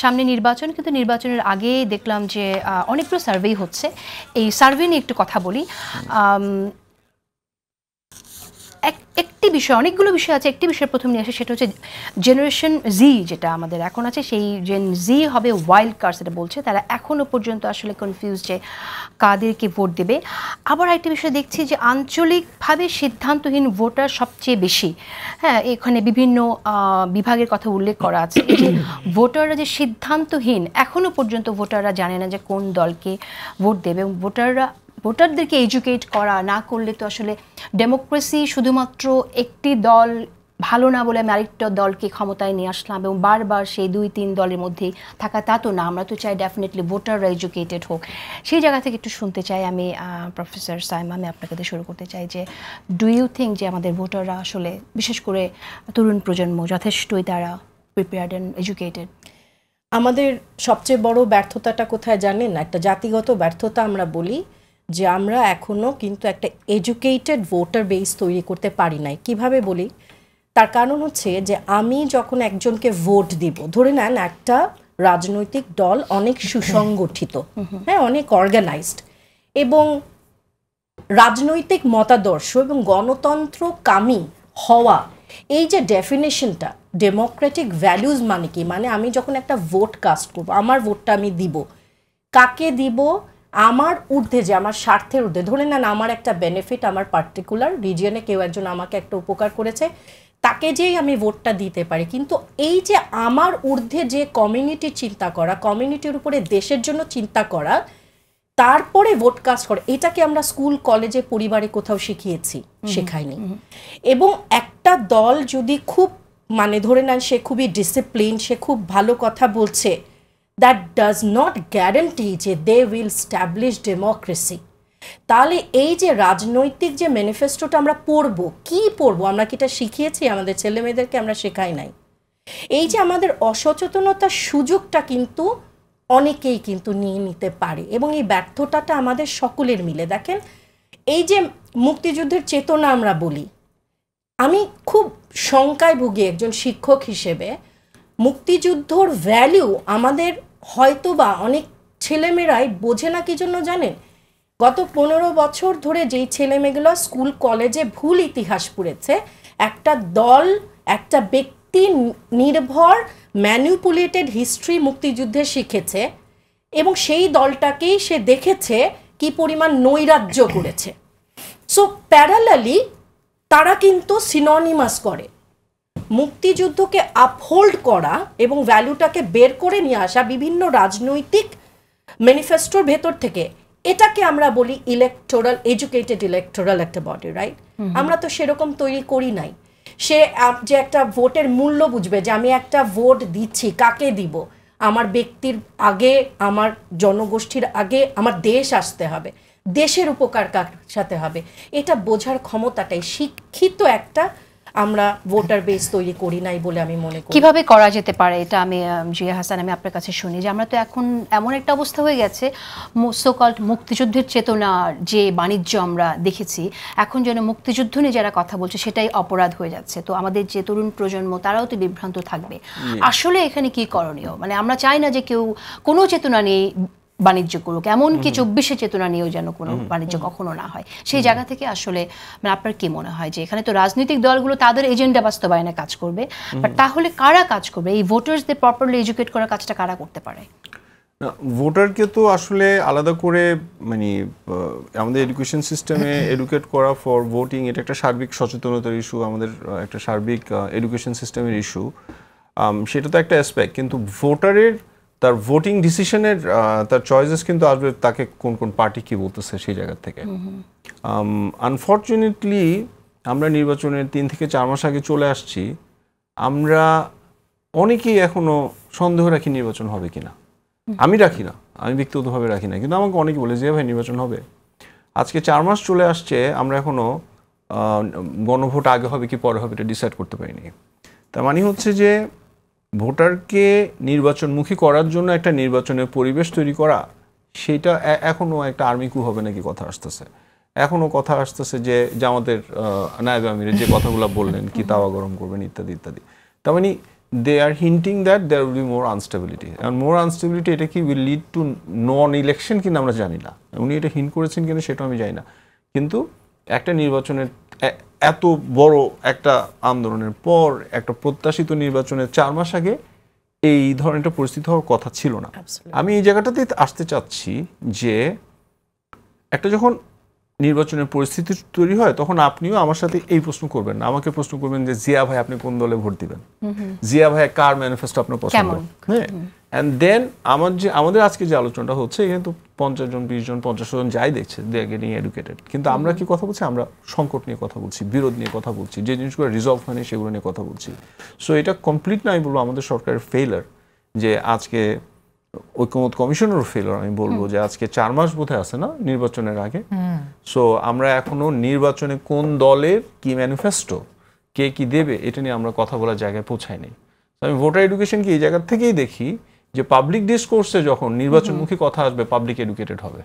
সামনে নির্বাচন, কিন্তু নির্বাচনের আগে দেখলাম যে অনেকগুলো সার্ভে হচ্ছে। এই সার্ভে নিয়ে একটু কথা বলি। একটি বিষয়, অনেকগুলো বিষয় আছে, একটি বিষয় প্রথম নিয়ে আসে, সেটা হচ্ছে জেনারেশন জি যেটা আমাদের এখন আছে, সেই জেন জি হবে ওয়াইল্ড কার্ড সেটা বলছে। তারা এখনও পর্যন্ত আসলে কনফিউজ যে কাদেরকে ভোট দেবে। আবার একটা বিষয় দেখছি যে আঞ্চলিকভাবে সিদ্ধান্তহীন ভোটার সবচেয়ে বেশি। হ্যাঁ, এখানে বিভিন্ন বিভাগের কথা উল্লেখ করা আছে। এই যে ভোটাররা যে সিদ্ধান্তহীন, এখনও পর্যন্ত ভোটাররা জানে না যে কোন দলকে ভোট দেবে, এবং ভোটারদেরকে এডুকেট করা না করলে তো আসলে ডেমোক্রেসি শুধুমাত্র একটি দল ভালো না বলে আমি আরেকটা দলকে ক্ষমতায় নিয়ে আসলাম এবং বারবার সেই 2-3 দলের মধ্যেই থাকা, তা তো না। আমরা তো চাই ডেফিনেটলি ভোটাররা এডুকেটেড হোক। সেই জায়গা থেকে একটু শুনতে চাই আমি প্রফেসর সাইমা, আমি আপনাকে দিয়ে শুরু করতে চাই যে ডু ইউ থিঙ্ক যে আমাদের ভোটাররা আসলে, বিশেষ করে তরুণ প্রজন্ম, যথেষ্টই তারা প্রিপেয়ার্ড অ্যান্ড এডুকেটেড? আমাদের সবচেয়ে বড় ব্যর্থতাটা কোথায় জানেন? একটা জাতিগত ব্যর্থতা আমরা বলি যে আমরা এখনও কিন্তু একটা এডুকেটেড ভোটার বেস তৈরি করতে পারি নাই। কিভাবে বলি? তার কারণ হচ্ছে যে আমি যখন একজনকে ভোট দিব, ধরে নেন একটা রাজনৈতিক দল অনেক সুসংগঠিত, হ্যাঁ, অনেক অর্গানাইজড, এবং রাজনৈতিক মতাদর্শ এবং গণতন্ত্রকামী হওয়া, এই যে ডেফিনেশনটা, ডেমোক্রেটিক ভ্যালুজ মানে কি? মানে আমি যখন একটা ভোট কাস্ট করবো, আমার ভোটটা আমি দিব, কাকে দিব? আমার ঊর্ধ্বে, যে আমার স্বার্থের ঊর্ধ্বে, ধরে নেন আমার একটা বেনিফিট, আমার পার্টিকুলার রিজিয়নে কেউ একজন আমাকে একটা উপকার করেছে, তাকে যেই আমি ভোটটা দিতে পারি। কিন্তু এই যে আমার ঊর্ধ্বে যে কমিউনিটি চিন্তা করা, কমিউনিটির উপরে দেশের জন্য চিন্তা করা, তারপরে ভোট কাস্ট করে, এটাকে আমরা স্কুল, কলেজে, পরিবারে কোথাও শিখিয়েছি? শেখাইনি। এবং একটা দল যদি খুব, মানে ধরে নেন সে খুবই ডিসিপ্লিন, সে খুব ভালো কথা বলছে, দ্যাট ডাজ নট গ্যারান্টি যে দে উইল স্ট্যাবলিশ ডেমোক্রেসি। তাহলে এই যে রাজনৈতিক যে ম্যানিফেস্টোটা আমরা পড়বো, কি পড়বো? আমরা কি এটা শিখিয়েছি? আমাদের ছেলে মেয়েদেরকে আমরা শেখাই নাই। এই যে আমাদের অসচেতনতার সুযোগটা কিন্তু অনেকেই কিন্তু নিয়ে নিতে পারে, এবং এই ব্যর্থতাটা আমাদের সকলের মিলে। দেখেন, এই যে মুক্তিযুদ্ধের চেতনা আমরা বলি, আমি খুব শঙ্কায় ভুগি একজন শিক্ষক হিসেবে। মুক্তিযুদ্ধর ভ্যালু আমাদের হয়তোবা অনেক ছেলেমেয়েরাই বোঝে না। কি জন্য জানেন? গত 15 বছর ধরে যেই ছেলেমেয়েগুলো স্কুল কলেজে ভুল ইতিহাস পড়েছে, একটা দল, একটা ব্যক্তি নির্ভর ম্যানিপুলেটেড হিস্ট্রি মুক্তিযুদ্ধে শিখেছে, এবং সেই দলটাকেই সে দেখেছে কি পরিমাণ নৈরাজ্য করেছে। সো প্যারালালি তারা কিন্তু সিনোনিমাস করে মুক্তিযুদ্ধকে আপহোল্ড করা এবং ভ্যালুটাকে বের করে নিয়ে আসা বিভিন্ন রাজনৈতিক ম্যানিফেস্টোর ভেতর থেকে। এটাকে আমরা বলি ইলেকটোরাল, এডুকেটেড ইলেকটোরাল একটা বডি, রাইট? আমরা তো সেরকম তৈরি করি নাই। সে যে একটা ভোটের মূল্য বুঝবে, যে আমি একটা ভোট দিচ্ছি, কাকে দিব? আমার ব্যক্তির আগে, আমার জনগোষ্ঠীর আগে আমার দেশ আসতে হবে, দেশের উপকার কার সাথে হবে, এটা বোঝার ক্ষমতাটাই শিক্ষিত একটা আমরা ভোটার বেস তৈরি করি নাই বলে আমি মনে করি। কিভাবে করা যেতে পারে এটা আমি জিয়া হাসান, আমি আপনার কাছে শুনি যে আমরা তো এখন এমন একটা অবস্থা হয়ে গেছে, সোকল্ড মুক্তিযুদ্ধের চেতনার যে বাণিজ্য আমরা দেখেছি, এখন যেন মুক্তিযুদ্ধ নিয়ে যারা কথা বলছে সেটাই অপরাধ হয়ে যাচ্ছে। তো আমাদের যে তরুণ প্রজন্ম, তারাও তো বিভ্রান্ত থাকবে। আসলে এখানে কি করণীয়? মানে আমরা চাই না যে কেউ কোনো চেতনা নেই বাণিজ্য করুক, এমনকি 24-এ চেতনা নিয়েও যেন কোনো বাণিজ্য কখনো না হয়। সেই জায়গা থেকে আসলে মানে আপনার কি মনে হয় যে এখানে তো রাজনৈতিক দলগুলো তাদের এজেন্ডা বাস্তবায়নে কাজ করবে, বাট তাহলে কারা কাজ করবে? এই ভোটার্সদের প্রপারলি এডুকেট করার কাজটা কারা করতে পারে? ভোটারকে তো আসলে আলাদা করে, মানে আমাদের এডুকেশন সিস্টেমে এডুকেট করা ফর ভোটিং, এটা একটা সার্বিক সচেতনতার ইস্যু, আমাদের একটা সার্বিক এডুকেশন সিস্টেমের ইস্যু। সেটা তো একটা অ্যাসপেক্ট, কিন্তু ভোটারের তার ভোটিং ডিসিশনের তার চয়েসেস কিন্তু আসবে তাকে কোন কোন পার্টি কি বলতেছে সেই জায়গা থেকে। আনফর্চুনেটলি আমরা নির্বাচনের 3 থেকে 4 মাস আগে চলে আসছি, আমরা অনেকেই এখনো সন্দেহ রাখি নির্বাচন হবে কিনা। আমি রাখি না, আমি ব্যক্তিগতভাবে রাখি না, কিন্তু আমাকে অনেকে বলে যে ভাই নির্বাচন হবে। আজকে 4 মাস চলে আসছে, আমরা এখনো গণভোট আগে হবে কি পরে হবে এটা ডিসাইড করতে পারিনি। তার মানে হচ্ছে যে ভোটারকে নির্বাচনমুখী করার জন্য একটা নির্বাচনের পরিবেশ তৈরি করা, সেটা এখনও একটা আর্মি কু হবে নাকি কথা আসতেছে। এখনও কথা আসতেছে যে জামাতের নায়েবে আমিরের যে কথাগুলো বললেন কি তাওয়া গরম করবেন ইত্যাদি ইত্যাদি। তার মানে they are hinting that there will be more instability, and more instability এটা কি will lead to non election কিনা আমরা জানি না, উনি এটা হিন্ট করেছেন কিনা সেটা আমি জানি না, কিন্তু একটা নির্বাচনের এত বড় একটা আন্দোলনের পর একটা প্রত্যাশিত নির্বাচনের 4 মাস আগে এই ধরনের একটা পরিস্থিতি হওয়ার কথা ছিল না। আমি এই জায়গাটাতে আসতে চাচ্ছি যে একটা যখন নির্বাচনের পরিস্থিতি তৈরি হয় তখন আপনিও আমার সাথে এই প্রশ্ন করবেন না, আমাকে প্রশ্ন করবেন যে জিয়া ভাই আপনি কোন দলে ভোট দিবেন, জিয়া ভাই কার ম্যানিফেস্টো আপনার পছন্দ, হ্যাঁ, এন্ড দেন আমাদের আজকে যে আলোচনাটা হচ্ছে এখানে তো 50 জন 20 জন 50 জন যাই দেখছে দে আর গেটিং এডুকেটেড, কিন্তু আমরা কি কথা বলছি, আমরা সংকট নিয়ে কথা বলছি, বিরোধ নিয়ে কথা বলছি, যে জিনিসগুলো রিজলভ হয়নি সেগুলো নিয়ে কথা বলছি। সো এটা কমপ্লিট না আমি বলবো আমাদের সরকারের ফেইলার, যে আজকে ঐক্যমত কমিশনেরও ফেলার আমি বলবো যে আজকে 4 মাস বোধহয় আছে না নির্বাচনের আগে, সো আমরা এখনো নির্বাচনে কোন দলের কি ম্যানিফেস্টো কে কি দেবে এটা নিয়ে আমরা কথা বলার জায়গায় পৌঁছাইনি। আমি ভোটার এডুকেশন কি এই জায়গা থেকেই দেখি যে পাবলিক ডিসকোর্সে যখন নির্বাচনমুখী কথা আসবে পাবলিক এডুকেটেড হবে।